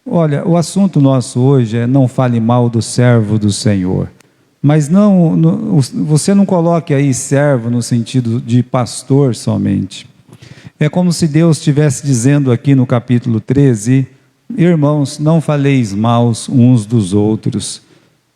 Olha, o assunto nosso hoje é não fale mal do servo do Senhor. Mas você não coloque aí servo no sentido de pastor somente. É como se Deus estivesse dizendo aqui no capítulo 13, irmãos, não faleis mal uns dos outros.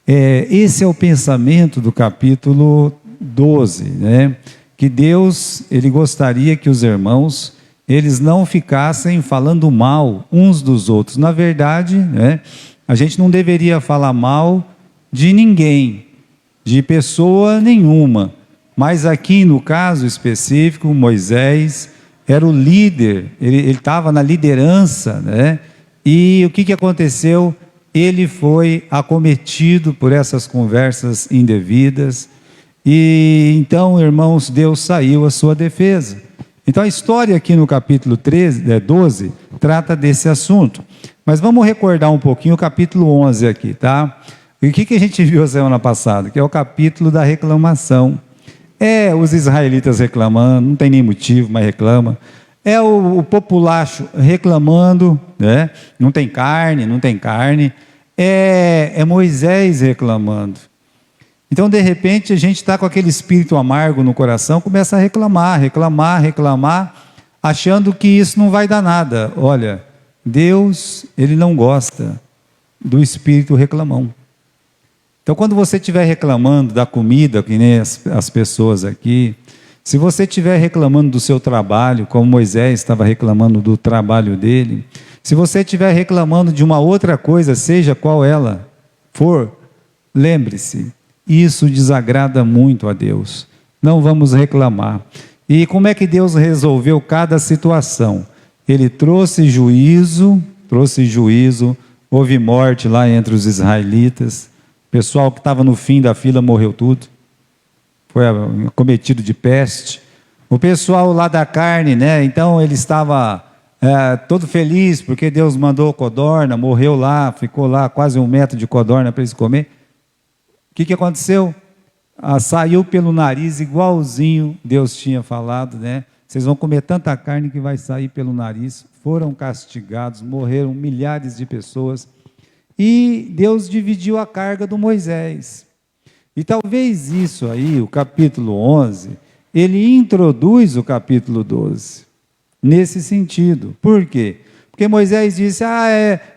Esse é o pensamento do capítulo 12, né? Que Deus, Ele gostaria que os irmãos, eles não ficassem falando mal uns dos outros. Na verdade, né, a gente não deveria falar mal de ninguém, de pessoa nenhuma. Mas aqui no caso específico, Moisés era o líder, ele estava na liderança, né? E o que aconteceu? Ele foi acometido por essas conversas indevidas, e então, irmãos, Deus saiu à sua defesa. Então a história aqui no capítulo 12, trata desse assunto. Mas vamos recordar um pouquinho o capítulo 11 aqui, tá? E o que a gente viu a semana passada? Que é o capítulo da reclamação. Os israelitas reclamando, não tem nem motivo, mas reclama. O populacho reclamando, né? Não tem carne, não tem carne. É Moisés reclamando. Então, de repente, a gente está com aquele espírito amargo no coração, começa a reclamar, achando que isso não vai dar nada. Olha, Deus, Ele não gosta do espírito reclamão. Então, quando você estiver reclamando da comida, que nem as pessoas aqui, se você estiver reclamando do seu trabalho, como Moisés estava reclamando do trabalho dele, se você estiver reclamando de uma outra coisa, seja qual ela for, lembre-se, isso desagrada muito a Deus. Não vamos reclamar. E como é que Deus resolveu cada situação? Ele trouxe juízo, houve morte lá entre os israelitas. O pessoal que estava no fim da fila morreu tudo. Foi acometido de peste. O pessoal lá da carne, né? Então ele estava todo feliz porque Deus mandou codorna, morreu lá, ficou lá quase 1 metro de codorna para eles comer. O que aconteceu? Saiu pelo nariz igualzinho Deus tinha falado, né? Vocês vão comer tanta carne que vai sair pelo nariz. Foram castigados, morreram milhares de pessoas. E Deus dividiu a carga do Moisés. E talvez isso aí, o capítulo 11, ele introduz o capítulo 12. Nesse sentido. Por quê? Porque Moisés disse,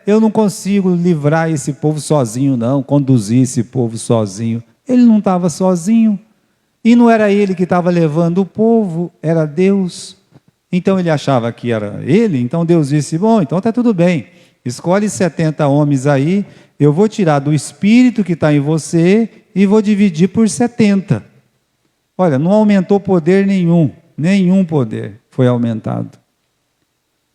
eu não consigo livrar esse povo sozinho não, conduzir esse povo sozinho. Ele não estava sozinho, e não era ele que estava levando o povo, era Deus. Então ele achava que era ele, então Deus disse, bom, então está tudo bem, escolhe 70 homens aí, eu vou tirar do espírito que está em você, e vou dividir por 70. Olha, não aumentou poder nenhum poder foi aumentado.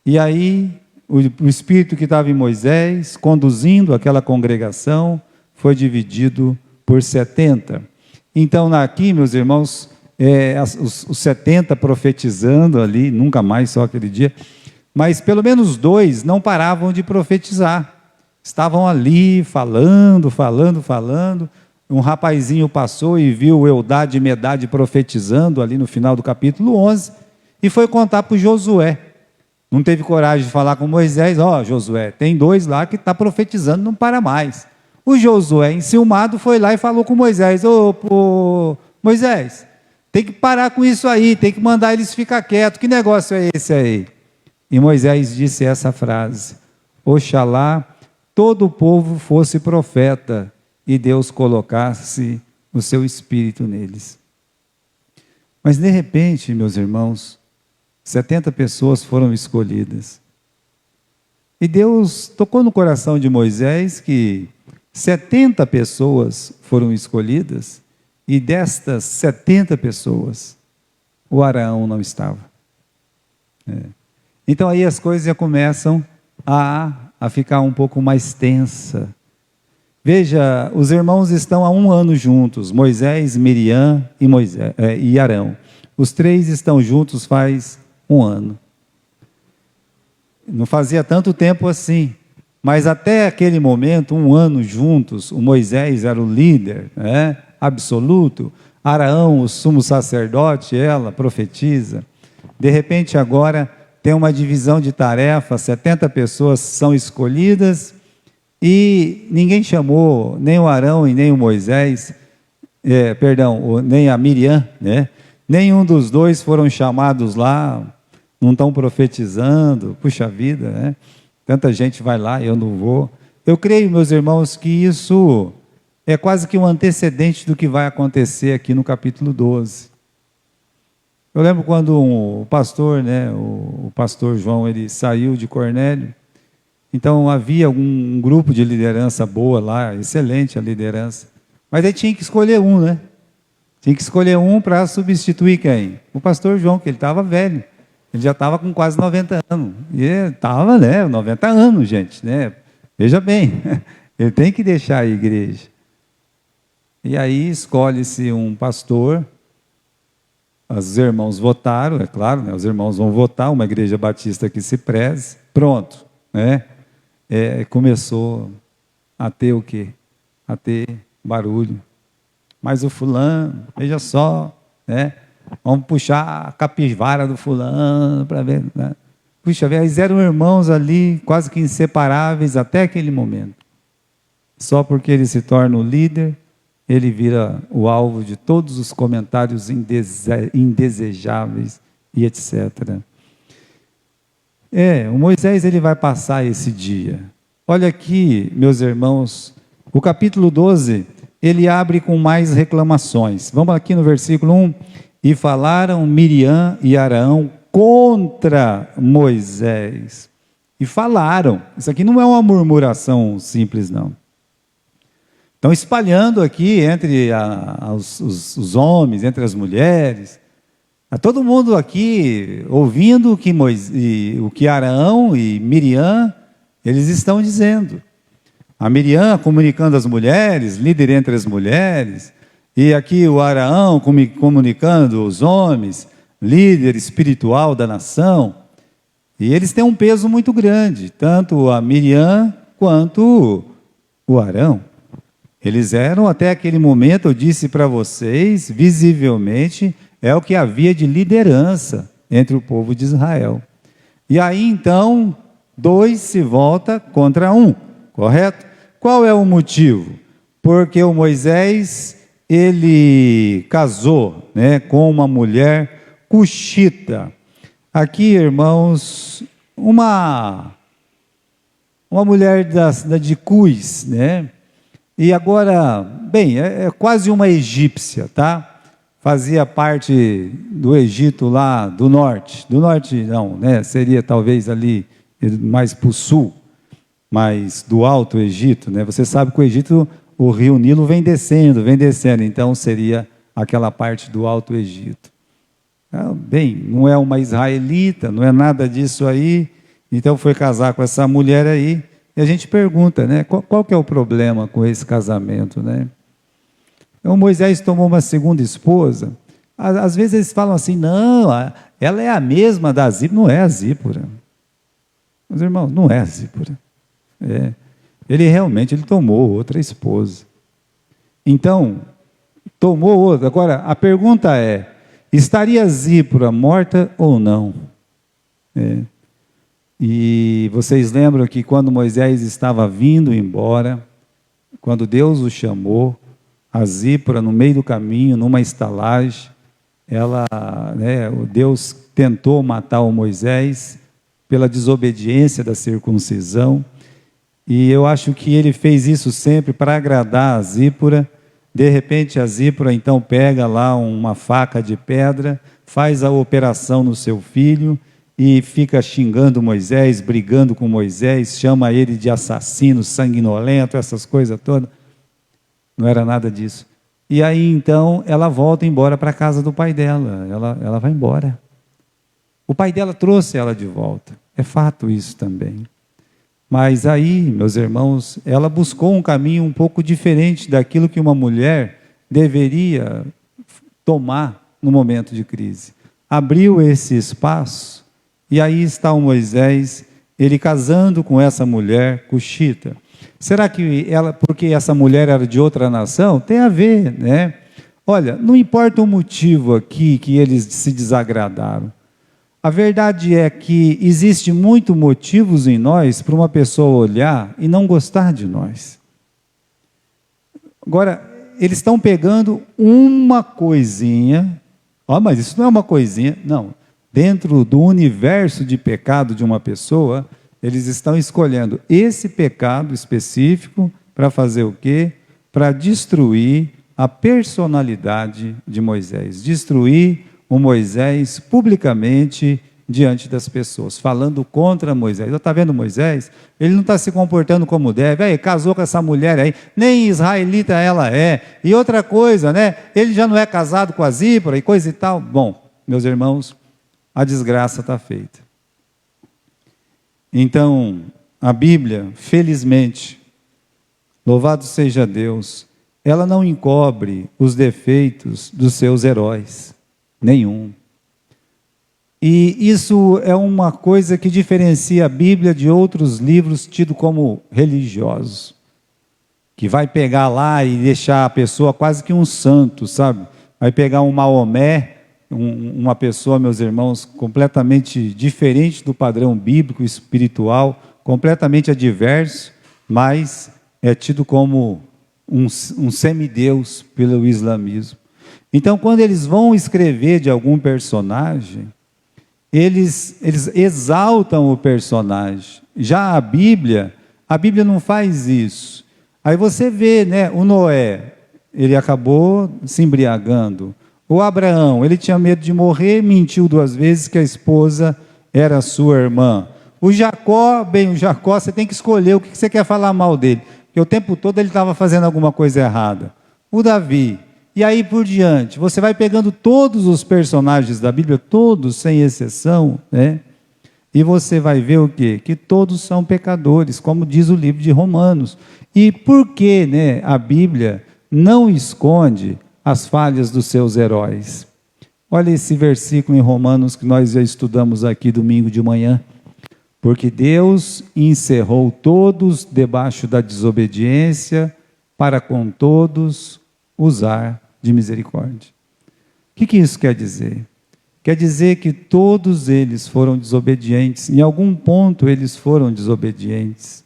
E aí, o espírito que estava em Moisés, conduzindo aquela congregação, foi dividido por 70. Então, aqui, meus irmãos, os 70 profetizando ali, nunca mais, só aquele dia, mas pelo menos 2 não paravam de profetizar. Estavam ali, falando. Um rapazinho passou e viu Eldade e Medade profetizando ali no final do capítulo 11, e foi contar para o Josué. Não teve coragem de falar com Moisés, Josué, tem 2 lá que está profetizando, não para mais. O Josué, enciumado, foi lá e falou com Moisés, Moisés, tem que parar com isso aí, tem que mandar eles ficar quietos, que negócio é esse aí? E Moisés disse essa frase, oxalá todo o povo fosse profeta, e Deus colocasse o seu espírito neles. Mas de repente, meus irmãos, 70 pessoas foram escolhidas. E Deus tocou no coração de Moisés que 70 pessoas foram escolhidas, e destas 70 pessoas, o Arão não estava. Então aí as coisas já começam a ficar um pouco mais tensa. Veja, os irmãos estão há 1 ano juntos, Moisés, Miriam e Arão. Os 3 estão juntos faz 1 ano. Não fazia tanto tempo assim, mas até aquele momento, 1 ano juntos, o Moisés era o líder, absoluto, Arão, o sumo sacerdote, ela profetiza. De repente agora tem uma divisão de tarefas, 70 pessoas são escolhidas, e ninguém chamou, nem o Arão e nem o Moisés, nem a Miriam, né? Nenhum dos dois foram chamados lá, não estão profetizando, puxa vida, né? Tanta gente vai lá, eu não vou. Eu creio, meus irmãos, que isso é quase que um antecedente do que vai acontecer aqui no capítulo 12. Eu lembro quando o pastor, né, o pastor João, ele saiu de Cornélio, então havia um grupo de liderança boa lá, excelente a liderança, mas aí tinha que escolher um, né? Tinha que escolher um para substituir quem? O pastor João, que ele estava velho, ele já estava com quase 90 anos, e estava, né, 90 anos, gente, né? Veja bem, ele tem que deixar a igreja. E aí escolhe-se um pastor, os irmãos votaram, é claro, né, os irmãos vão votar, uma igreja batista que se preze, pronto, né? Começou a ter o quê? A ter barulho. Mas o fulano, veja só, né? Vamos puxar a capivara do fulano para ver, né? Puxa, eles eram irmãos ali, quase que inseparáveis até aquele momento. Só porque ele se torna o líder, ele vira o alvo de todos os comentários indesejáveis e etc. O Moisés, ele vai passar esse dia. Olha aqui, meus irmãos, o capítulo 12, ele abre com mais reclamações. Vamos aqui no versículo 1. E falaram Miriam e Arão contra Moisés. E falaram. Isso aqui não é uma murmuração simples, não. Estão espalhando aqui entre os homens, entre as mulheres. Está todo mundo aqui ouvindo o que Arão e Miriam, eles estão dizendo. A Miriam comunicando às mulheres, líder entre as mulheres, e aqui o Arão comunicando os homens, líder espiritual da nação. E eles têm um peso muito grande, tanto a Miriam quanto o Arão. Eles eram, até aquele momento, eu disse para vocês, visivelmente, é o que havia de liderança entre o povo de Israel. E aí, então, 2 se volta contra 1, correto? Qual é o motivo? Porque o Moisés, ele casou, né, com uma mulher cuxita. Aqui, irmãos, uma mulher de Cus, né? E agora, bem, é quase uma egípcia, tá? Fazia parte do Egito lá do norte não, né? Seria talvez ali mais para o sul, mas do Alto Egito, né? Você sabe que o Egito, o rio Nilo vem descendo, então seria aquela parte do Alto Egito. Bem, não é uma israelita, não é nada disso aí, então foi casar com essa mulher aí. E a gente pergunta, né, qual que é o problema com esse casamento, né? Então Moisés tomou uma segunda esposa. Às vezes eles falam assim, não, ela é a mesma da Zípora. Não é a Zípora. Meus irmãos, não é a Zípora. Ele tomou outra esposa. Então, tomou outra. Agora, a pergunta é, estaria Zípora morta ou não? E vocês lembram que quando Moisés estava vindo embora, quando Deus o chamou, a Zípora, no meio do caminho, numa estalagem, Deus tentou matar o Moisés pela desobediência da circuncisão, e eu acho que ele fez isso sempre para agradar a Zípora. De repente a Zípora então pega lá uma faca de pedra, faz a operação no seu filho, e fica xingando Moisés, brigando com Moisés, chama ele de assassino, sanguinolento, essas coisas todas. Não era nada disso. E aí então ela volta embora para a casa do pai dela, ela vai embora. O pai dela trouxe ela de volta, é fato isso também. Mas aí, meus irmãos, ela buscou um caminho um pouco diferente daquilo que uma mulher deveria tomar no momento de crise. Abriu esse espaço. E aí está o Moisés, ele casando com essa mulher cuxita. Será que porque essa mulher era de outra nação? Tem a ver, né? Olha, não importa o motivo aqui que eles se desagradaram. A verdade é que existe muitos motivos em nós para uma pessoa olhar e não gostar de nós. Agora, eles estão pegando uma coisinha, mas isso não é uma coisinha, não. Dentro do universo de pecado de uma pessoa, eles estão escolhendo esse pecado específico para fazer o quê? Para destruir a personalidade de Moisés, destruir o Moisés publicamente diante das pessoas, falando contra Moisés. Está vendo Moisés? Ele não está se comportando como deve. Aí, casou com essa mulher aí, nem israelita ela é. E outra coisa, né? Ele já não é casado com a Zípora e coisa e tal. Bom, meus irmãos, a desgraça está feita. Então, a Bíblia, felizmente, louvado seja Deus, ela não encobre os defeitos dos seus heróis, nenhum. E isso é uma coisa que diferencia a Bíblia de outros livros tidos como religiosos, que vai pegar lá e deixar a pessoa quase que um santo, sabe? Vai pegar um Maomé, uma pessoa, meus irmãos, completamente diferente do padrão bíblico, espiritual, completamente adverso, mas é tido como um semideus pelo islamismo. Então, quando eles vão escrever de algum personagem, eles exaltam o personagem. Já a Bíblia não faz isso. Aí você vê, né, o Noé, ele acabou se embriagando. O Abraão, ele tinha medo de morrer, mentiu 2 vezes que a esposa era sua irmã. O Jacó, você tem que escolher o que você quer falar mal dele, porque o tempo todo ele estava fazendo alguma coisa errada. O Davi, e aí por diante, você vai pegando todos os personagens da Bíblia, todos sem exceção, né? E você vai ver o quê? Que todos são pecadores, como diz o livro de Romanos. E por que, né, a Bíblia não esconde as falhas dos seus heróis? Olha esse versículo em Romanos que nós já estudamos aqui domingo de manhã. Porque Deus encerrou todos debaixo da desobediência, para com todos usar de misericórdia. O que isso quer dizer? Quer dizer que todos eles foram desobedientes, em algum ponto eles foram desobedientes.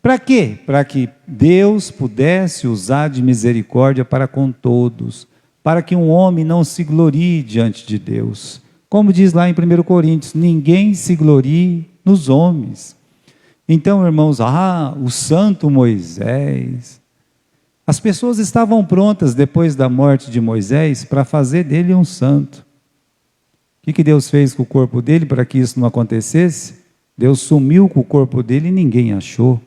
Para quê? Para que Deus pudesse usar de misericórdia para com todos, para que um homem não se glorie diante de Deus. Como diz lá em 1 Coríntios, ninguém se glorie nos homens. Então, irmãos, o santo Moisés. As pessoas estavam prontas, depois da morte de Moisés, para fazer dele um santo. O que Deus fez com o corpo dele para que isso não acontecesse? Deus sumiu com o corpo dele e ninguém achou.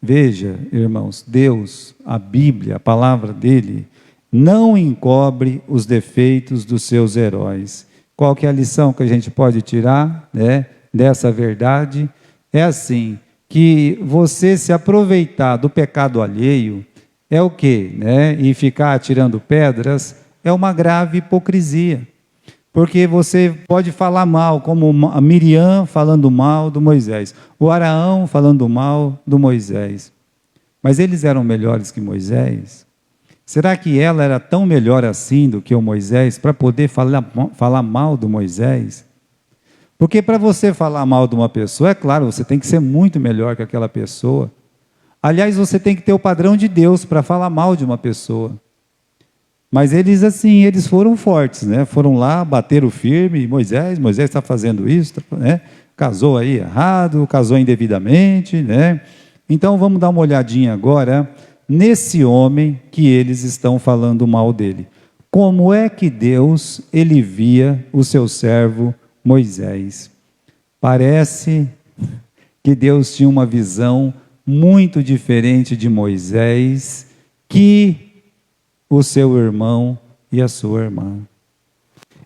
Veja, irmãos, Deus, a Bíblia, a palavra dele, não encobre os defeitos dos seus heróis. Qual que é a lição que a gente pode tirar, né, dessa verdade? É assim, que você se aproveitar do pecado alheio, é o quê? Né? E ficar atirando pedras é uma grave hipocrisia. Porque você pode falar mal, como a Miriam falando mal do Moisés, o Araão falando mal do Moisés. Mas eles eram melhores que Moisés? Será que ela era tão melhor assim do que o Moisés, para poder falar mal do Moisés? Porque para você falar mal de uma pessoa, é claro, você tem que ser muito melhor que aquela pessoa. Aliás, você tem que ter o padrão de Deus para falar mal de uma pessoa. Mas eles foram fortes, né? Foram lá, bateram firme, Moisés está fazendo isso, né? Casou aí errado, casou indevidamente, né? Então vamos dar uma olhadinha agora nesse homem que eles estão falando mal dele. Como é que Deus, ele via o seu servo Moisés? Parece que Deus tinha uma visão muito diferente de Moisés, que o seu irmão e a sua irmã.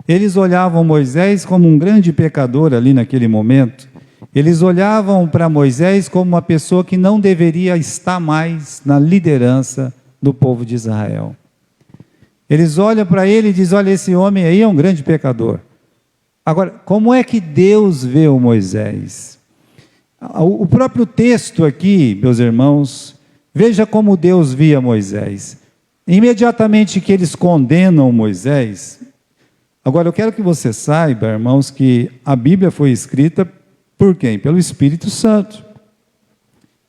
Eles olhavam Moisés como um grande pecador ali naquele momento. Eles olhavam para Moisés como uma pessoa que não deveria estar mais na liderança do povo de Israel. Eles olham para ele e dizem, olha, esse homem aí é um grande pecador. Agora, como é que Deus vê o Moisés? O próprio texto aqui, meus irmãos, veja como Deus via Moisés. Imediatamente que eles condenam Moisés, Agora, eu quero que você saiba, irmãos, que a Bíblia foi escrita por quem? Pelo Espírito Santo.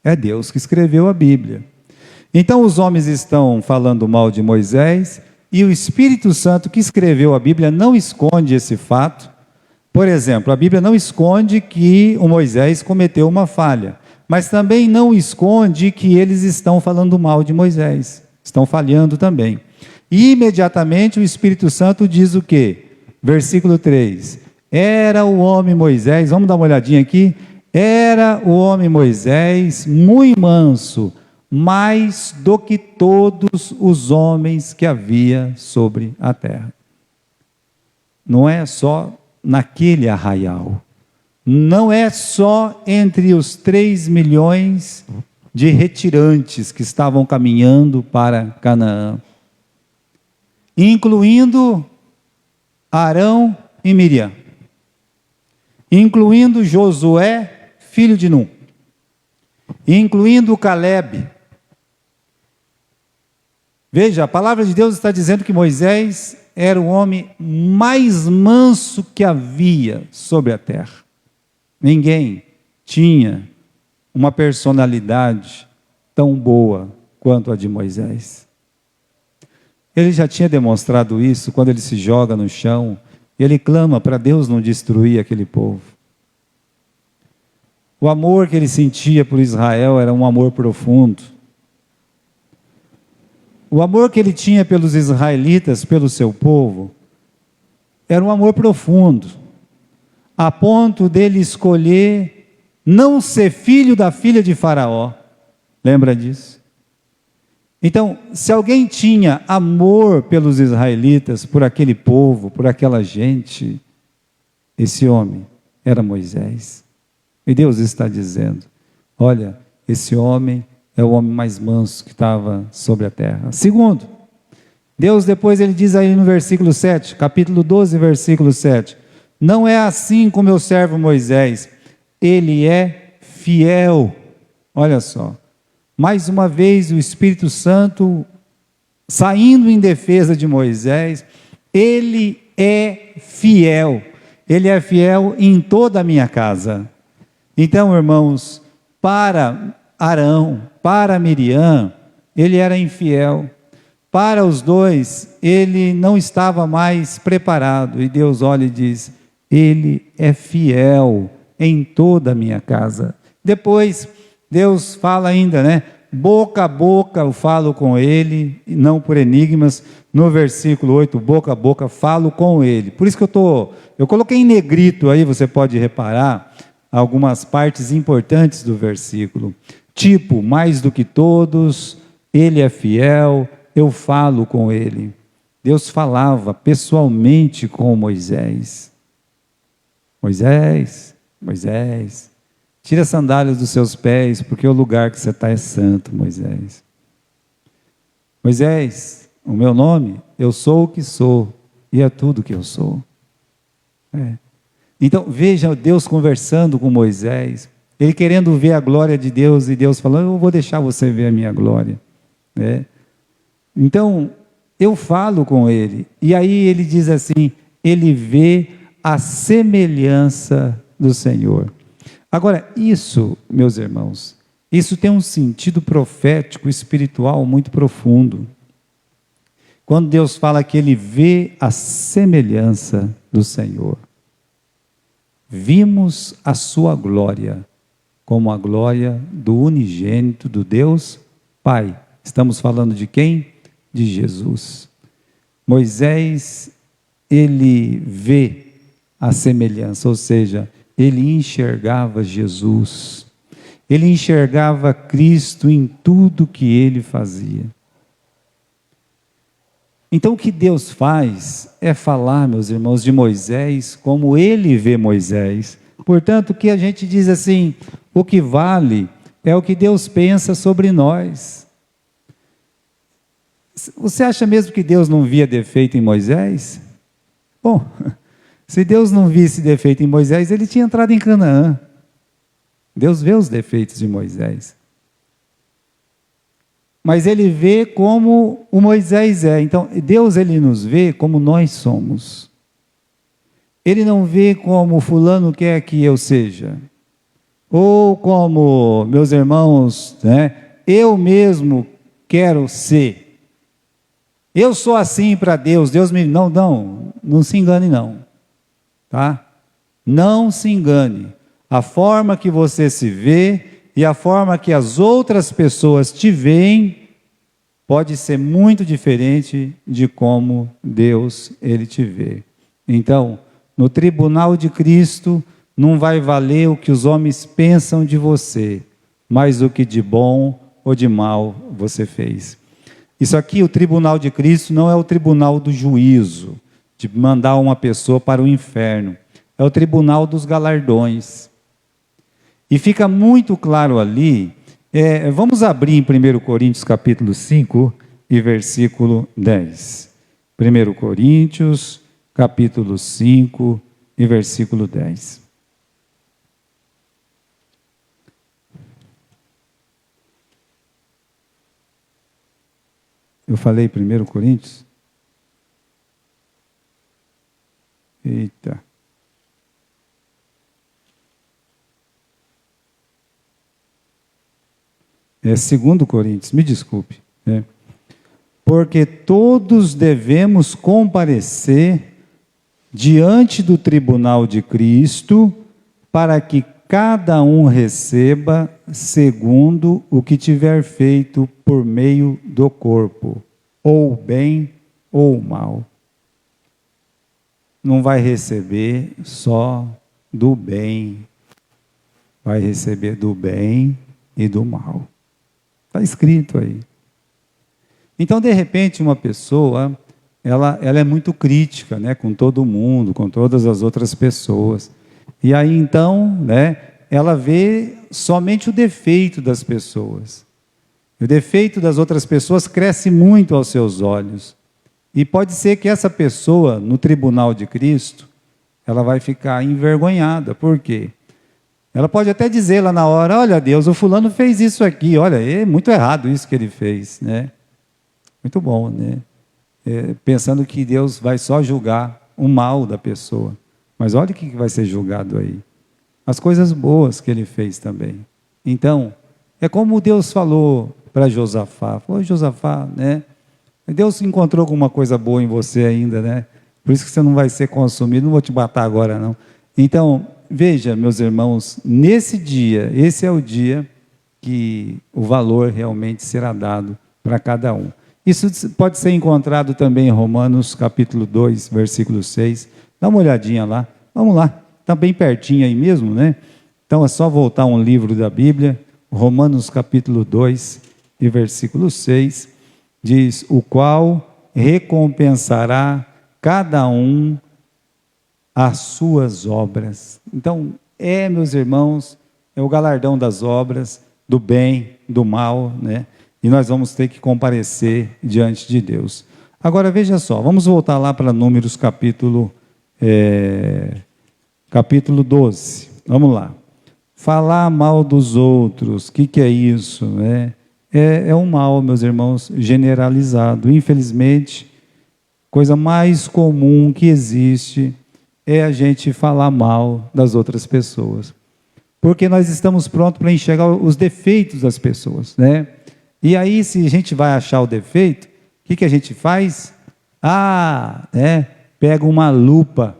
É Deus que escreveu a Bíblia. Então, os homens estão falando mal de Moisés, e o Espírito Santo que escreveu a Bíblia não esconde esse fato. Por exemplo, a Bíblia não esconde que o Moisés cometeu uma falha, mas também não esconde que eles estão falando mal de Moisés, estão falhando também. E imediatamente o Espírito Santo diz o quê? Versículo 3, era o homem Moisés, vamos dar uma olhadinha aqui, era o homem Moisés muito manso, mais do que todos os homens que havia sobre a terra. Não é só naquele arraial, não é só entre os 3 milhões de retirantes que estavam caminhando para Canaã, incluindo Arão e Miriam, incluindo Josué, filho de Num, incluindo Calebe. Veja, a palavra de Deus está dizendo que Moisés era o homem mais manso que havia sobre a terra. Ninguém tinha uma personalidade tão boa quanto a de Moisés. Ele já tinha demonstrado isso quando ele se joga no chão e ele clama para Deus não destruir aquele povo. O amor que ele sentia por Israel era um amor profundo. O amor que ele tinha pelos israelitas, pelo seu povo, era um amor profundo, a ponto dele escolher não ser filho da filha de Faraó. Lembra disso? Então, se alguém tinha amor pelos israelitas, por aquele povo, por aquela gente, esse homem era Moisés. E Deus está dizendo, olha, esse homem é o homem mais manso que estava sobre a terra. Segundo, Deus depois ele diz aí no versículo 7, capítulo 12, versículo 7, não é assim com meu servo Moisés, ele é fiel. Olha só, mais uma vez o Espírito Santo saindo em defesa de Moisés, ele é fiel em toda a minha casa. Então, irmãos, para Arão, para Miriam, ele era infiel. Para os dois, ele não estava mais preparado. E Deus olha e diz, ele é fiel em toda a minha casa. Depois, Deus fala ainda, né? Boca a boca eu falo com ele, não por enigmas. No versículo 8, boca a boca falo com ele. Por isso que eu coloquei em negrito aí, você pode reparar, algumas partes importantes do versículo. Tipo, mais do que todos, ele é fiel, eu falo com ele. Deus falava pessoalmente com Moisés. Moisés, tira as sandálias dos seus pés, porque o lugar que você está é santo, Moisés. Moisés, o meu nome, eu sou o que sou, e é tudo que eu sou. Então, veja Deus conversando com Moisés, ele querendo ver a glória de Deus, e Deus falando, eu vou deixar você ver a minha glória. Então, eu falo com ele, e aí ele diz assim, ele vê a semelhança do Senhor. Agora, isso, meus irmãos, isso tem um sentido profético, espiritual muito profundo. Quando Deus fala que ele vê a semelhança do Senhor. Vimos a sua glória, como a glória do unigênito do Deus Pai. Estamos falando de quem? De Jesus. Moisés, ele vê a semelhança, ou seja, ele enxergava Jesus. Ele enxergava Cristo em tudo que ele fazia. Então o que Deus faz é falar, meus irmãos, de Moisés como ele vê Moisés. Portanto, o que a gente diz assim, o que vale é o que Deus pensa sobre nós. Você acha mesmo que Deus não via defeito em Moisés? Bom, se Deus não visse defeito em Moisés, ele tinha entrado em Canaã. Deus vê os defeitos de Moisés. Mas ele vê como o Moisés é. Então, Deus ele nos vê como nós somos. ele não vê como fulano quer que eu seja, ou como meus irmãos, né, eu mesmo quero ser. Eu sou assim para Deus, Deus me... Não se engane não, tá? Não se engane. A forma que você se vê e a forma que as outras pessoas te veem pode ser muito diferente de como Deus, ele te vê. Então, no tribunal de Cristo, não vai valer o que os homens pensam de você, mas o que de bom ou de mal você fez. Isso aqui, o tribunal de Cristo, não é o tribunal do juízo, de mandar uma pessoa para o inferno. É o tribunal dos galardões. E fica muito claro ali, vamos abrir em 1 Coríntios capítulo 5 e versículo 10. 1 Coríntios capítulo 5 e versículo 10. Eu falei 1 Coríntios? Eita. É 2 Coríntios, me desculpe. Porque todos devemos comparecer diante do tribunal de Cristo, para que cada um receba segundo o que tiver feito por meio do corpo, ou bem ou mal. Não vai receber só do bem, vai receber do bem e do mal. Está escrito aí. Então, de repente, uma pessoa, ela é muito crítica, né, com todo mundo, com todas as outras pessoas. E aí, então, né, ela vê somente o defeito das pessoas. E o defeito das outras pessoas cresce muito aos seus olhos. E pode ser que essa pessoa, no tribunal de Cristo, ela vai ficar envergonhada. Por quê? Ela pode até dizer lá na hora, olha Deus, o fulano fez isso aqui, olha, é muito errado isso que ele fez, né? Muito bom, né? Pensando que Deus vai só julgar o mal da pessoa. Mas olha o que vai ser julgado aí. As coisas boas que ele fez também. Então, é como Deus falou para Josafá. Falou, Josafá, né? Deus encontrou alguma coisa boa em você ainda, né? Por isso que você não vai ser consumido, não vou te matar agora, não. Então, veja, meus irmãos, nesse dia, esse é o dia que o valor realmente será dado para cada um. Isso pode ser encontrado também em Romanos capítulo 2, versículo 6. Dá uma olhadinha lá. Vamos lá. Está bem pertinho aí mesmo, né? Então é só voltar um livro da Bíblia. Romanos capítulo 2 e versículo 6. Diz, o qual recompensará cada um as suas obras. Então, meus irmãos, é o galardão das obras, do bem, do mal, né? E nós vamos ter que comparecer diante de Deus. Agora, veja só, vamos voltar lá para Números capítulo 12. Vamos lá. Falar mal dos outros, o que é isso? Né? É um mal, meus irmãos, generalizado. Infelizmente, coisa mais comum que existe é a gente falar mal das outras pessoas. Porque nós estamos prontos para enxergar os defeitos das pessoas, né? E aí, se a gente vai achar o defeito, o que a gente faz? Pega uma lupa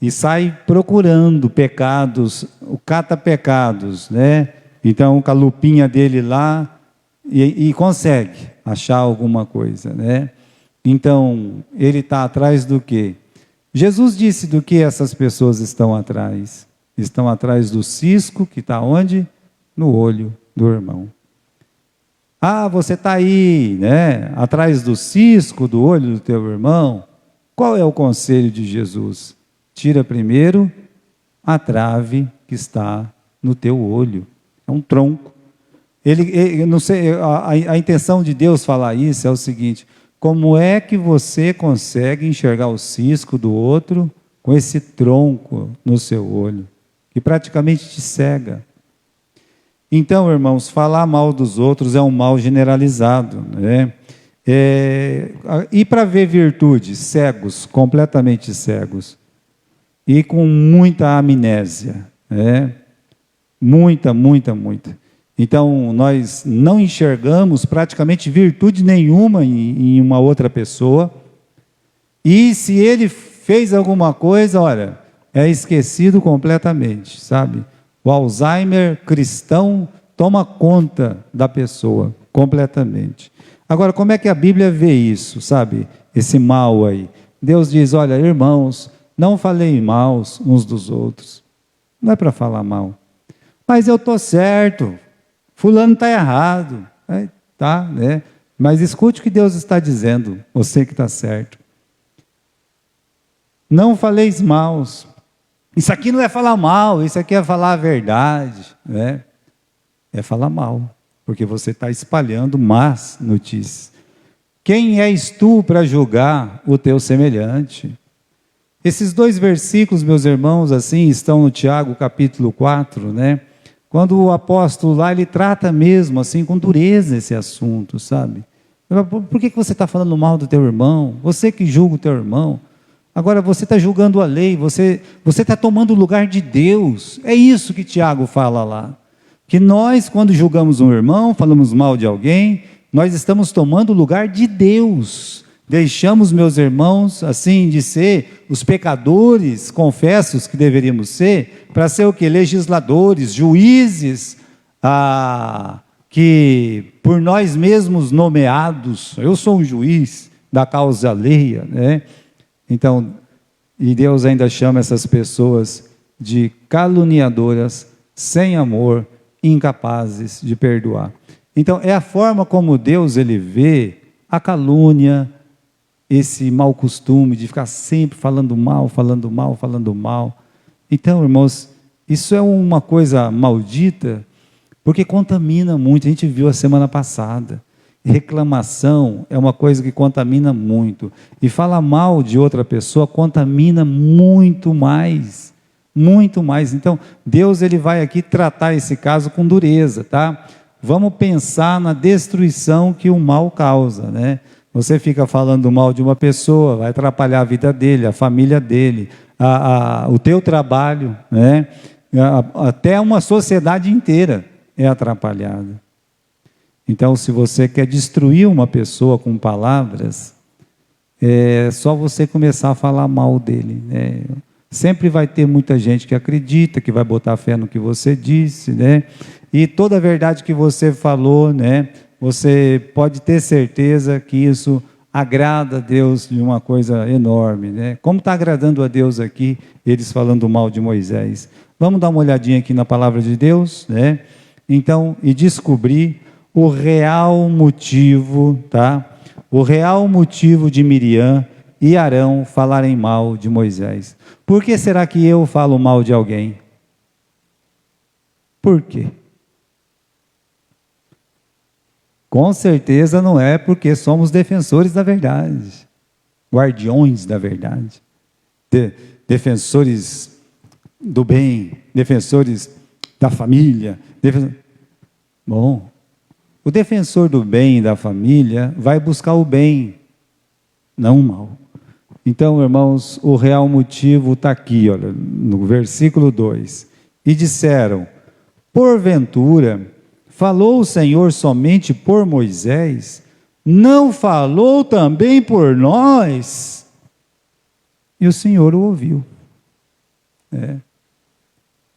e sai procurando pecados, o cata-pecados, né? Então, com a lupinha dele lá, e consegue achar alguma coisa, né? Então, ele está atrás do quê? Jesus disse do que essas pessoas estão atrás. Estão atrás do cisco que está onde? No olho do irmão. Você está aí, né? Atrás do cisco do olho do teu irmão. Qual é o conselho de Jesus? Tira primeiro a trave que está no teu olho. É um tronco. Não sei, a intenção de Deus falar isso é o seguinte: como é que você consegue enxergar o cisco do outro com esse tronco no seu olho, que praticamente te cega? Então, irmãos, falar mal dos outros é um mal generalizado, né? E para ver virtudes, cegos, completamente cegos. e com muita amnésia, né? Muita. Então, nós não enxergamos praticamente virtude nenhuma em uma outra pessoa, e se ele fez alguma coisa, olha, é esquecido completamente, sabe? O Alzheimer cristão toma conta da pessoa completamente. Agora, como é que a Bíblia vê isso, sabe? Esse mal aí. Deus diz, olha, irmãos, não falei mal uns dos outros. Não é para falar mal. Mas eu estou certo, fulano está errado. Tá, né? Mas escute o que Deus está dizendo, você que está certo. Não faleis mal. Isso aqui não é falar mal, isso aqui é falar a verdade, né? É falar mal, porque você está espalhando más notícias. Quem és tu para julgar o teu semelhante? Esses 2 versículos, meus irmãos, assim, estão no Tiago capítulo 4, né? Quando o apóstolo lá, ele trata mesmo, assim, com dureza esse assunto, sabe? Por que você está falando mal do teu irmão? Você que julga o teu irmão. Agora você está julgando a lei, você está tomando o lugar de Deus. É isso que Tiago fala lá. Que nós, quando julgamos um irmão, falamos mal de alguém, nós estamos tomando o lugar de Deus. Deixamos, meus irmãos, assim, de ser os pecadores, confessos que deveríamos ser, para ser o quê? Legisladores, juízes, que por nós mesmos nomeados. Eu sou um juiz da causa alheia, né? Então, e Deus ainda chama essas pessoas de caluniadoras, sem amor, incapazes de perdoar. Então, é a forma como Deus ele vê a calúnia, esse mau costume de ficar sempre falando mal. Então, irmãos, isso é uma coisa maldita, porque contamina muito. A gente viu a semana passada. Reclamação é uma coisa que contamina muito. E falar mal de outra pessoa contamina muito mais. Muito mais. Então, Deus ele vai aqui tratar esse caso com dureza, tá? Vamos pensar na destruição que o mal causa, né? Você fica falando mal de uma pessoa, vai atrapalhar a vida dele, a família dele, o teu trabalho, né? Até uma sociedade inteira é atrapalhada. Então, se você quer destruir uma pessoa com palavras, é só você começar a falar mal dele, né? Sempre vai ter muita gente que acredita, que vai botar fé no que você disse, né? E toda a verdade que você falou, né? Você pode ter certeza que isso agrada a Deus de uma coisa enorme, né? Como está agradando a Deus aqui, eles falando mal de Moisés. Vamos dar uma olhadinha aqui na palavra de Deus, né? Então, e descobrir o real motivo, tá? O real motivo de Miriam e Arão falarem mal de Moisés. Por que será que eu falo mal de alguém? Por quê? Com certeza não é porque somos defensores da verdade, guardiões da verdade, defensores do bem, defensores da família. Bom, o defensor do bem e da família vai buscar o bem, não o mal. Então, irmãos, o real motivo está aqui, olha, no versículo 2. E disseram, porventura, falou o Senhor somente por Moisés? Não falou também por nós? E o Senhor o ouviu.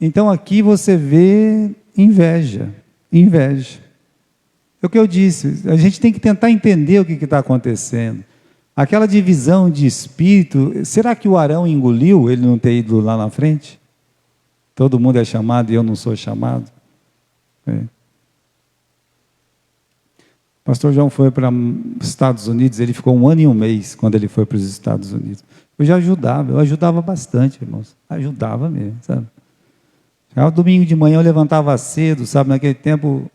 Então, aqui você vê inveja. É o que eu disse, a gente tem que tentar entender o que está acontecendo. Aquela divisão de espírito, será que o Arão engoliu ele não ter ido lá na frente? Todo mundo é chamado e eu não sou chamado? O pastor João foi para os Estados Unidos, ele ficou 1 ano e 1 mês quando ele foi para os Estados Unidos. Eu ajudava bastante, irmãos, ajudava mesmo, sabe? Já o domingo de manhã eu levantava cedo, sabe, naquele tempo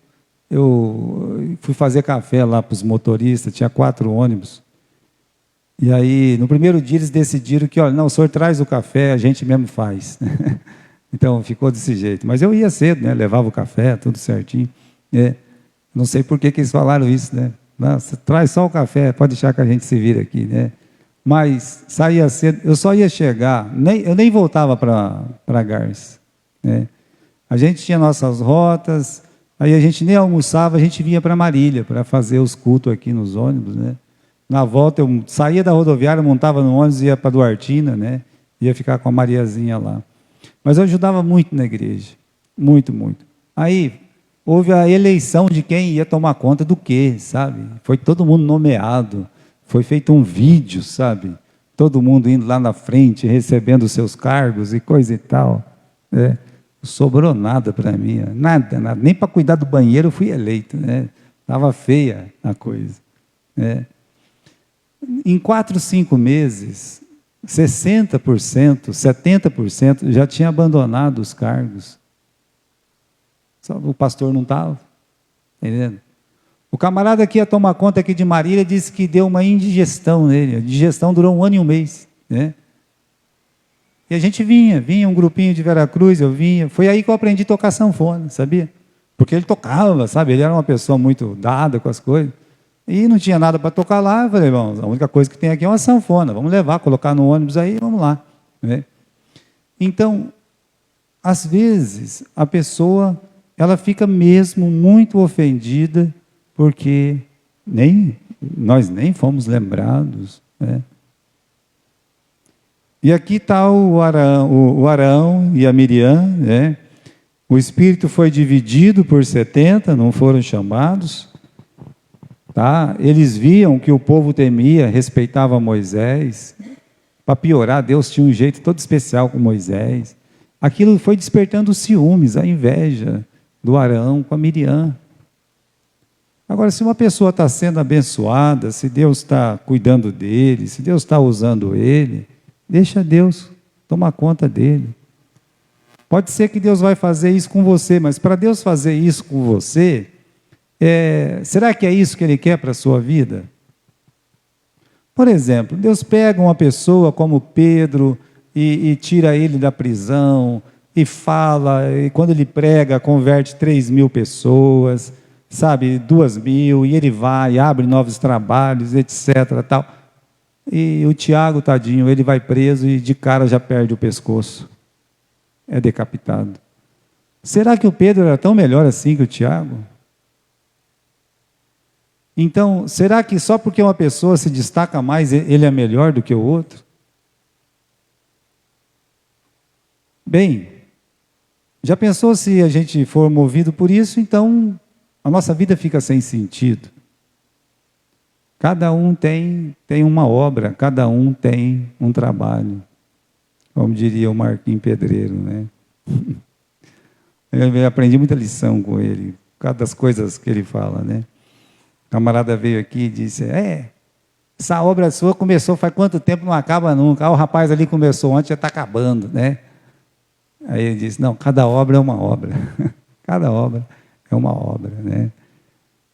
eu fui fazer café lá para os motoristas, tinha 4 ônibus. E aí, no primeiro dia, eles decidiram que, olha, não, o senhor traz o café, a gente mesmo faz. Então, ficou desse jeito. Mas eu ia cedo, né? Levava o café, tudo certinho. Não sei por que eles falaram isso, né? Não, você traz só o café, pode deixar que a gente se vira aqui, né? mas saía cedo, eu só ia chegar, eu nem voltava para Garça, né? A gente tinha nossas rotas, aí a gente nem almoçava, a gente vinha para Marília, para fazer os cultos aqui nos ônibus, né? Na volta eu saía da rodoviária, montava no ônibus, ia para Duartina, né? Ia ficar com a Mariazinha lá. Mas eu ajudava muito na igreja, muito, muito. Aí houve a eleição de quem ia tomar conta do quê, sabe? Foi todo mundo nomeado, foi feito um vídeo, sabe? Todo mundo indo lá na frente, recebendo os seus cargos e coisa e tal, né? Não sobrou nada para mim, nada, nada. Nem para cuidar do banheiro eu fui eleito, né? Estava feia a coisa, né? Em 4, 5 meses, 60%, 70% já tinha abandonado os cargos. Só o pastor não estava, entendendo? O camarada que ia tomar conta aqui de Marília disse que deu uma indigestão nele. A digestão durou 1 ano e 1 mês, né? E a gente vinha um grupinho de Veracruz, eu vinha. Foi aí que eu aprendi a tocar sanfona, sabia? Porque ele tocava, sabe? Ele era uma pessoa muito dada com as coisas. E não tinha nada para tocar lá. Eu falei, irmãos, a única coisa que tem aqui é uma sanfona. Vamos levar, colocar no ônibus aí, vamos lá, né? Então, às vezes, a pessoa, ela fica mesmo muito ofendida, porque nós nem fomos lembrados, né? E aqui está o Arão e a Miriam, né? O Espírito foi dividido por 70, não foram chamados. Tá? Eles viam que o povo temia, respeitava Moisés. Para piorar, Deus tinha um jeito todo especial com Moisés. Aquilo foi despertando os ciúmes, a inveja do Arão com a Miriam. Agora, se uma pessoa está sendo abençoada, se Deus está cuidando dele, se Deus está usando ele, deixa Deus tomar conta dele. Pode ser que Deus vai fazer isso com você, mas para Deus fazer isso com você, será que é isso que Ele quer para a sua vida? Por exemplo, Deus pega uma pessoa como Pedro e tira ele da prisão, e fala, e quando ele prega, converte 3.000 pessoas, sabe, 2.000, e ele vai, abre novos trabalhos, etc. Tal. E o Tiago, tadinho, ele vai preso e de cara já perde o pescoço. É decapitado. Será que o Pedro era tão melhor assim que o Tiago? Então, será que só porque uma pessoa se destaca mais, ele é melhor do que o outro? Bem, já pensou se a gente for movido por isso, então a nossa vida fica sem sentido. Cada um tem uma obra, cada um tem um trabalho. Como diria o Marquinhos Pedreiro, né? Eu aprendi muita lição com ele, por causa das coisas que ele fala, né? O camarada veio aqui e disse, essa obra sua começou faz quanto tempo, não acaba nunca. O rapaz ali começou ontem, já está acabando, né? Aí ele disse, não, cada obra é uma obra. Cada obra é uma obra, né?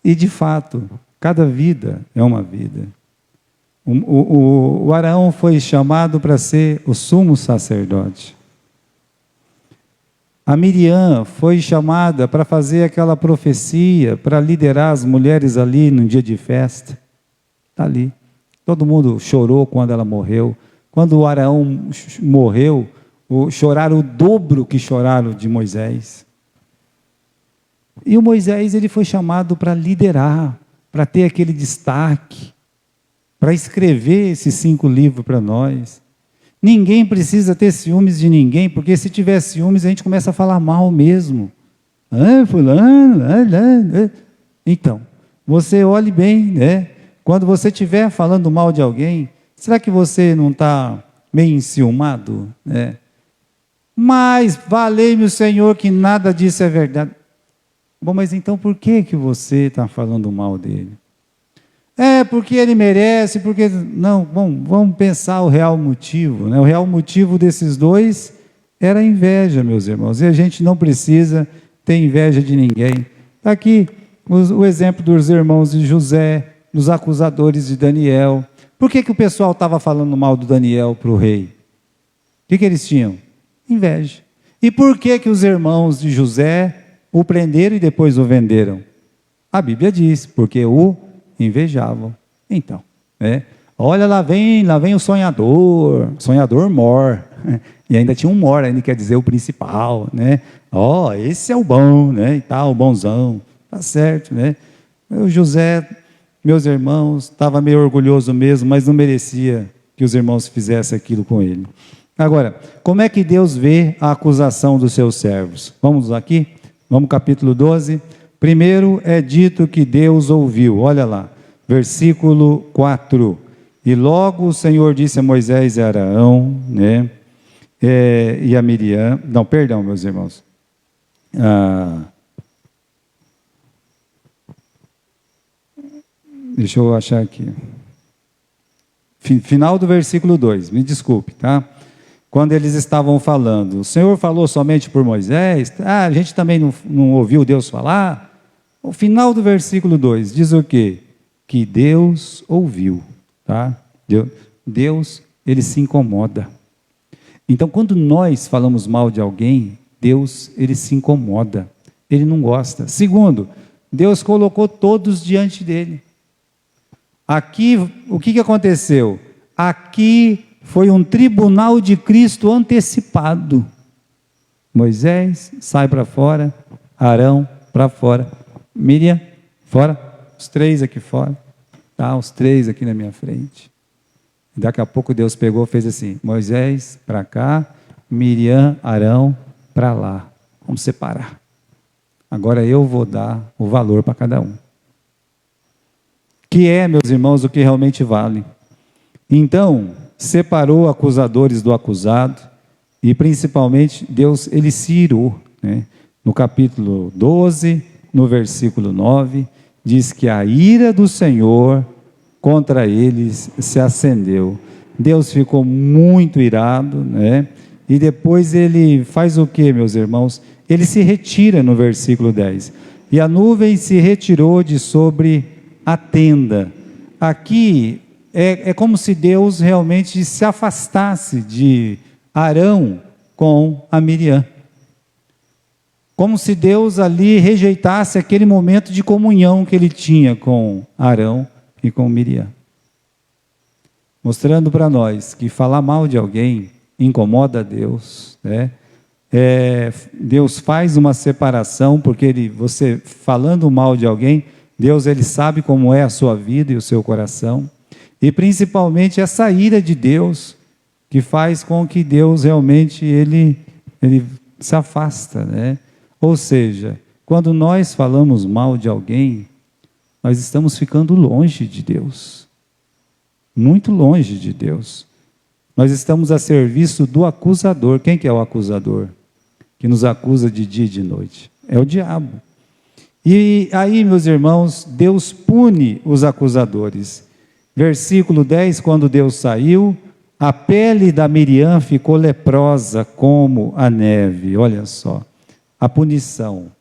E de fato, cada vida é uma vida. O Arão foi chamado para ser o sumo sacerdote. A Miriam foi chamada para fazer aquela profecia, para liderar as mulheres ali no dia de festa. Está ali. Todo mundo chorou quando ela morreu. Quando o Arão morreu, choraram o dobro que choraram de Moisés. E o Moisés, ele foi chamado para liderar, para ter aquele destaque, para escrever esses 5 livros para nós. Ninguém precisa ter ciúmes de ninguém, porque se tiver ciúmes, a gente começa a falar mal mesmo. Fulano. Então, você olhe bem, né? Quando você estiver falando mal de alguém, será que você não está meio enciumado, né? Mas, valei-me o Senhor que nada disso é verdade. Bom, mas então por que você está falando mal dele? Porque ele merece, porque... Não, bom, vamos pensar o real motivo, né? O real motivo desses dois era a inveja, meus irmãos. E a gente não precisa ter inveja de ninguém. Está aqui o exemplo dos irmãos de José, dos acusadores de Daniel. Por que o pessoal estava falando mal do Daniel para o rei? O que eles tinham? Inveja. E por que os irmãos de José o prenderam e depois o venderam? A Bíblia diz, porque o invejavam. Então, Olha, lá vem o sonhador mor. E ainda tinha um mor, ainda quer dizer o principal, né? Ó, esse é o bom, né? E tal, o bonzão. Tá certo, né? O José, meus irmãos, estava meio orgulhoso mesmo, mas não merecia que os irmãos fizessem aquilo com ele. Agora, como é que Deus vê a acusação dos seus servos? Vamos aqui? Vamos capítulo 12. Primeiro é dito que Deus ouviu. Olha lá, versículo 4. E logo o Senhor disse a Moisés e a Arão, né? E a Miriam. Não, perdão, meus irmãos. Deixa eu achar aqui. Final do versículo 2, me desculpe, tá? Quando eles estavam falando, o Senhor falou somente por Moisés, a gente também não ouviu Deus falar. O final do versículo 2 diz o quê? Que Deus ouviu, tá? Deus, ele se incomoda. Então, quando nós falamos mal de alguém, Deus, ele se incomoda, ele não gosta. Segundo, Deus colocou todos diante dele. Aqui, o que aconteceu? Aqui foi um tribunal de Cristo antecipado. Moisés sai para fora, Arão para fora, Miriam fora, os três aqui fora, tá? Os três aqui na minha frente. Daqui a pouco Deus pegou e fez assim: Moisés para cá, Miriam, Arão para lá. Vamos separar. Agora eu vou dar o valor para cada um. Que é, meus irmãos, o que realmente vale. Então, separou acusadores do acusado, e principalmente Deus, ele se irou, né? No capítulo 12, no versículo 9, diz que a ira do Senhor contra eles se acendeu. Deus ficou muito irado, né? E depois ele faz o que, meus irmãos? Ele se retira no versículo 10. E a nuvem se retirou de sobre a tenda. Aqui é como se Deus realmente se afastasse de Arão com a Miriam. Como se Deus ali rejeitasse aquele momento de comunhão que ele tinha com Arão e com Miriam. Mostrando para nós que falar mal de alguém incomoda a Deus, né? Deus faz uma separação, porque você falando mal de alguém, Deus, ele sabe como é a sua vida e o seu coração, e principalmente essa ira de Deus, que faz com que Deus realmente, ele se afasta, né? Ou seja, quando nós falamos mal de alguém, nós estamos ficando longe de Deus, muito longe de Deus. Nós estamos a serviço do acusador. Quem que é o acusador? Que nos acusa de dia e de noite. É o diabo. E aí, meus irmãos, Deus pune os acusadores. Versículo 10, quando Deus saiu, a pele da Miriam ficou leprosa como a neve. Olha só, a punição.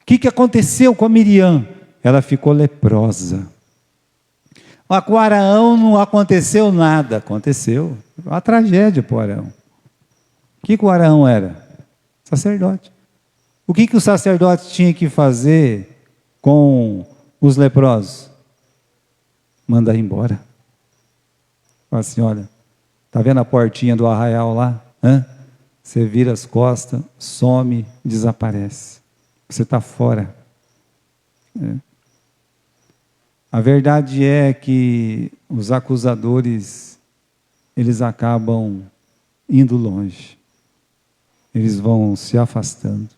O que aconteceu com a Miriam? Ela ficou leprosa. Com Arão não aconteceu nada. Aconteceu. Uma tragédia para o Arão. O que o Arão era? Sacerdote. O que o sacerdote tinha que fazer com os leprosos? Mandar embora. Fala assim, olha, está vendo a portinha do arraial lá? Você vira as costas, some, desaparece. Você está fora. A verdade é que os acusadores, eles acabam indo longe. Eles vão se afastando.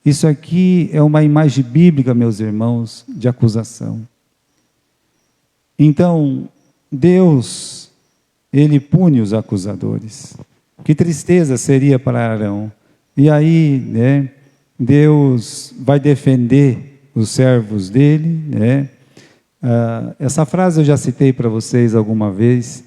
Isso aqui é uma imagem bíblica, meus irmãos, de acusação. Então, Deus, ele pune os acusadores. Que tristeza seria para Arão. E aí, né, Deus vai defender os servos dele, né? Essa frase eu já citei para vocês alguma vez,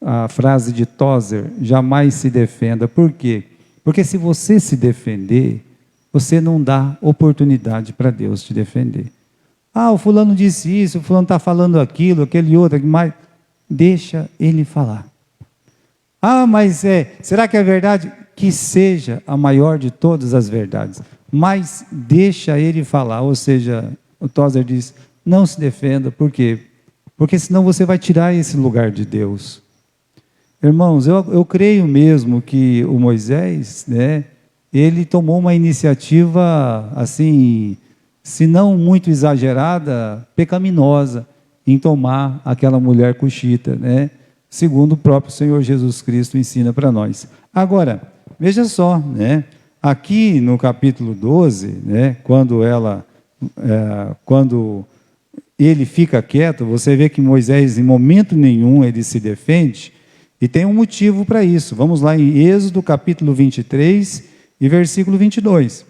a frase de Tozer: jamais se defenda. Por quê? Porque se você se defender, você não dá oportunidade para Deus te defender. O fulano disse isso, o fulano está falando aquilo, aquele outro, mas deixa ele falar. Mas será que é verdade? Que seja a maior de todas as verdades, mas deixa ele falar. Ou seja, o Tozer diz: não se defenda. Por quê? porque senão você vai tirar esse lugar de Deus. Irmãos, eu creio mesmo que o Moisés, né, ele tomou uma iniciativa, assim, se não muito exagerada, pecaminosa, em tomar aquela mulher cuxita, né, segundo o próprio Senhor Jesus Cristo ensina para nós. Agora, veja só, né, aqui no capítulo 12, né, quando ele fica quieto, você vê que Moisés, em momento nenhum, ele se defende, e tem um motivo para isso. Vamos lá em Êxodo capítulo 23 e versículo 22.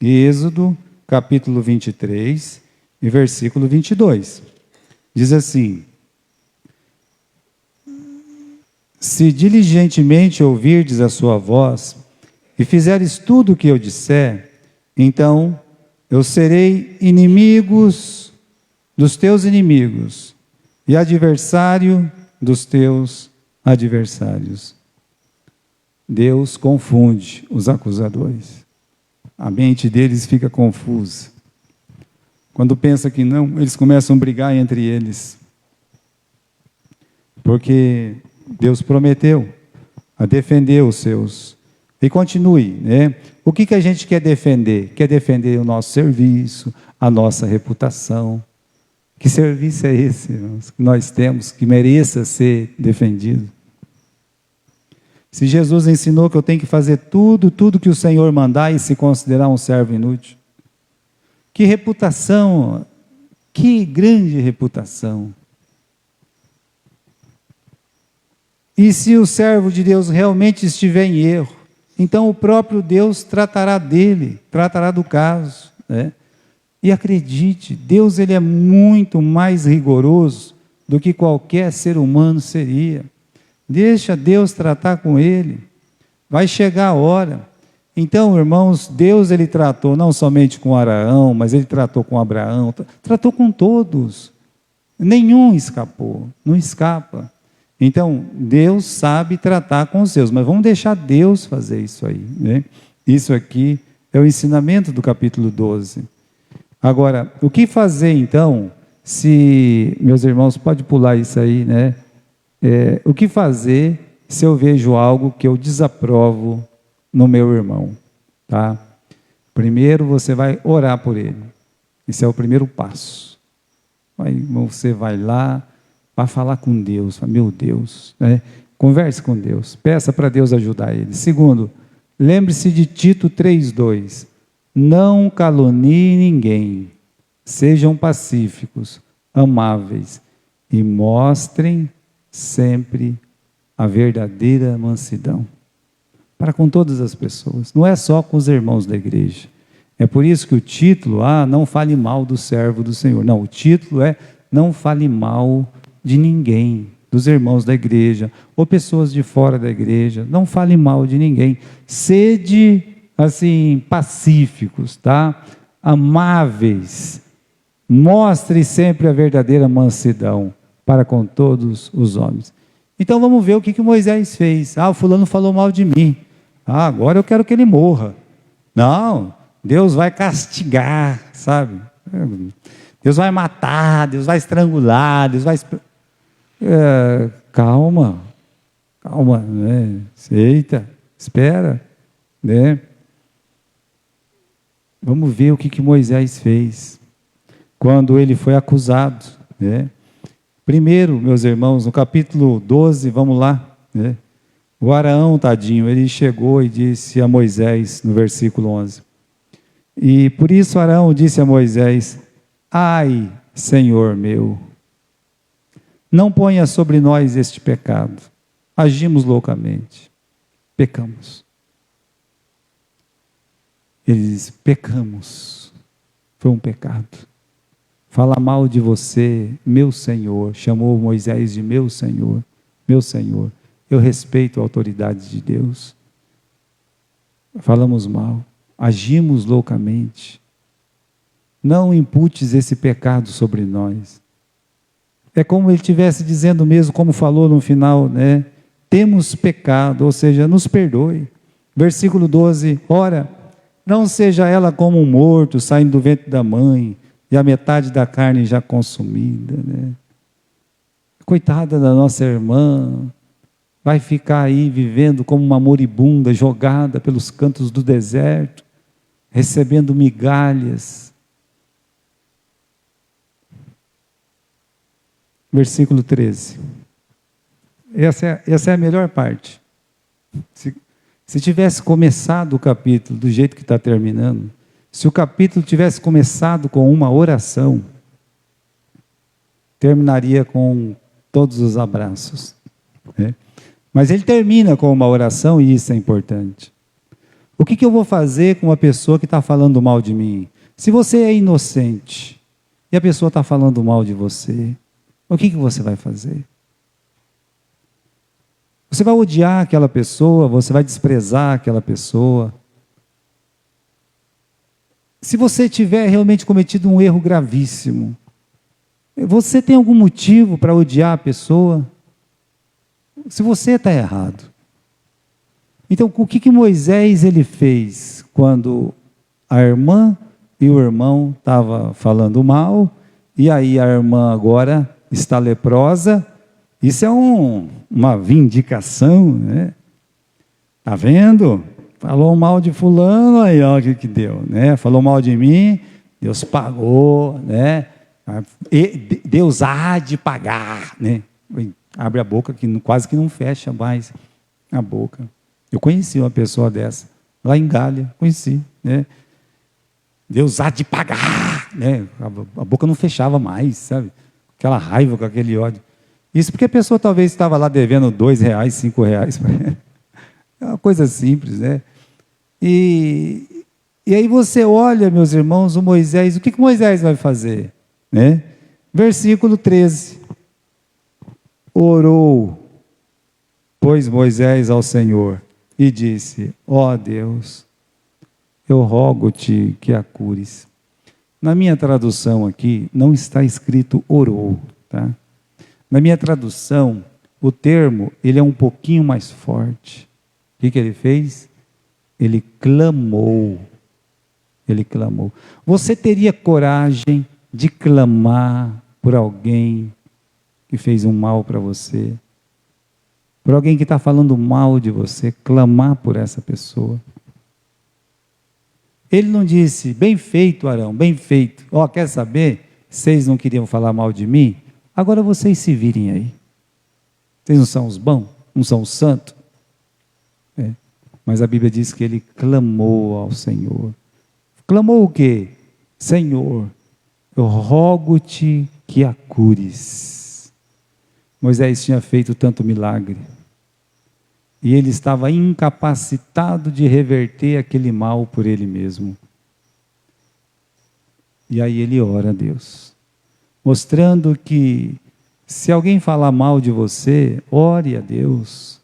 Êxodo capítulo 23 e versículo 22. Diz assim: se diligentemente ouvirdes a sua voz e fizeres tudo o que eu disser, então eu serei inimigos dos teus inimigos e adversário dos teus adversários. Deus confunde os acusadores. A mente deles fica confusa. Quando pensa que não, eles começam a brigar entre eles. Porque Deus prometeu a defender os seus. E continue, né? O que a gente quer defender? Quer defender o nosso serviço, a nossa reputação. Que serviço é esse, irmãos, que nós temos, que mereça ser defendido? Se Jesus ensinou que eu tenho que fazer tudo que o Senhor mandar e se considerar um servo inútil. Que reputação, que grande reputação. E se o servo de Deus realmente estiver em erro, então o próprio Deus tratará dele, tratará do caso, né? E acredite, Deus ele é muito mais rigoroso do que qualquer ser humano seria. Deixa Deus tratar com ele. Vai chegar a hora. Então, irmãos, Deus ele tratou não somente com Araão, mas ele tratou com Abraão, tratou com todos. Nenhum escapou, não escapa. Então, Deus sabe tratar com os seus, mas vamos deixar Deus fazer isso aí, né? Isso aqui é o ensinamento do capítulo 12. Agora, o que fazer então, se, meus irmãos, pode pular isso aí, né? O que fazer se eu vejo algo que eu desaprovo no meu irmão, tá? Primeiro você vai orar por ele. Esse é o primeiro passo. Você vai lá, vai falar com Deus, meu Deus, né? Converse com Deus, peça para Deus ajudar ele. Segundo, lembre-se de Tito 3:2. Não caluniem ninguém, sejam pacíficos, amáveis e mostrem sempre a verdadeira mansidão para com todas as pessoas, não é só com os irmãos da igreja. É por isso que o título, não fale mal do servo do Senhor. Não, o título é não fale mal de ninguém, dos irmãos da igreja, ou pessoas de fora da igreja, não fale mal de ninguém. Sede assim, pacíficos, tá? Amáveis, mostre sempre a verdadeira mansidão para com todos os homens. Então vamos ver o que Moisés fez. O fulano falou mal de mim. Agora eu quero que ele morra. Não, Deus vai castigar, sabe? Deus vai matar, Deus vai estrangular, Deus vai... calma, né? Eita, espera, né? Vamos ver o que Moisés fez quando ele foi acusado, né? Primeiro, meus irmãos, no capítulo 12, vamos lá, né? O Araão, tadinho, ele chegou e disse a Moisés, no versículo 11, e por isso Araão disse a Moisés: ai, Senhor meu, não ponha sobre nós este pecado, agimos loucamente, pecamos. Ele diz: pecamos, foi um pecado. Fala mal de você, meu Senhor. Chamou Moisés de meu Senhor, meu Senhor. Eu respeito a autoridade de Deus. Falamos mal, agimos loucamente. Não imputes esse pecado sobre nós. É como ele estivesse dizendo mesmo, como falou no final, né? Temos pecado, ou seja, nos perdoe. Versículo 12, ora, não seja ela como um morto saindo do ventre da mãe, e a metade da carne já consumida, né? Coitada da nossa irmã, vai ficar aí vivendo como uma moribunda jogada pelos cantos do deserto, recebendo migalhas. Versículo 13. Essa é a melhor parte. Se tivesse começado o capítulo do jeito que está terminando, se o capítulo tivesse começado com uma oração, terminaria com todos os abraços, né? Mas ele termina com uma oração e isso é importante. O que eu vou fazer com uma pessoa que está falando mal de mim? Se você é inocente e a pessoa está falando mal de você, o que você vai fazer? Você vai odiar aquela pessoa, você vai desprezar aquela pessoa. Se você tiver realmente cometido um erro gravíssimo, você tem algum motivo para odiar a pessoa? Se você está errado. Então, o que Moisés ele fez quando a irmã e o irmão estavam falando mal, e aí a irmã agora está leprosa? Isso é uma vindicação, né? Tá vendo? Falou mal de fulano, aí ó, o que deu, né? Falou mal de mim, Deus pagou, né? Deus há de pagar, né? Abre a boca que quase que não fecha mais a boca. Eu conheci uma pessoa dessa lá em Gália, conheci, né? Deus há de pagar, né? A boca não fechava mais, sabe? Aquela raiva, com aquele ódio. Isso porque a pessoa talvez estava lá devendo R$2, R$5. É uma coisa simples, né? E aí você olha, meus irmãos, o Moisés, o que Moisés vai fazer? Né? Versículo 13. Orou, pois Moisés ao Senhor, e disse: ó Deus, eu rogo-te que a cures. Na minha tradução aqui, não está escrito orou, tá? Na minha tradução, o termo, ele é um pouquinho mais forte. O que ele fez? Ele clamou. Ele clamou. Você teria coragem de clamar por alguém que fez um mal para você? Por alguém que está falando mal de você, clamar por essa pessoa? Ele não disse: bem feito, Arão, bem feito. Ó, quer saber? Vocês não queriam falar mal de mim? Agora vocês se virem aí. Vocês não são os bons? Não são os santos? É. Mas a Bíblia diz que ele clamou ao Senhor. Clamou o quê? Senhor, eu rogo-te que a cures. Moisés tinha feito tanto milagre. E ele estava incapacitado de reverter aquele mal por ele mesmo. E aí ele ora a Deus, mostrando que se alguém falar mal de você, ore a Deus,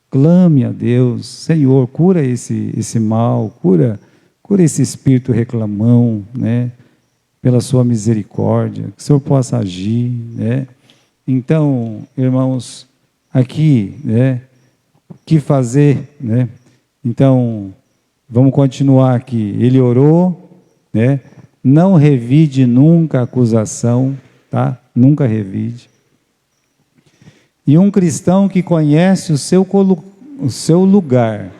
clame a Deus: Senhor, cura esse mal, cura esse espírito reclamão, né? Pela sua misericórdia, que o Senhor possa agir, né? Então, irmãos, aqui, né? O que fazer, né? Então, vamos continuar aqui. Ele orou, né? Não revide nunca a acusação, tá? Nunca revide. E um cristão que conhece o seu lugar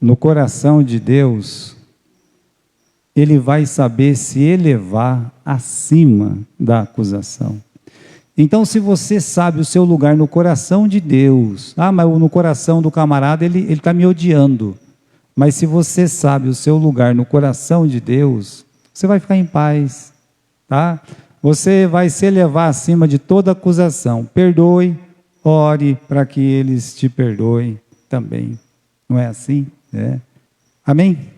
no coração de Deus, ele vai saber se elevar acima da acusação. Então, se você sabe o seu lugar no coração de Deus, mas no coração do camarada ele está me odiando. Mas se você sabe o seu lugar no coração de Deus, você vai ficar em paz, tá? Você vai se elevar acima de toda acusação. Perdoe, ore para que eles te perdoem também. Não é assim? É. Amém?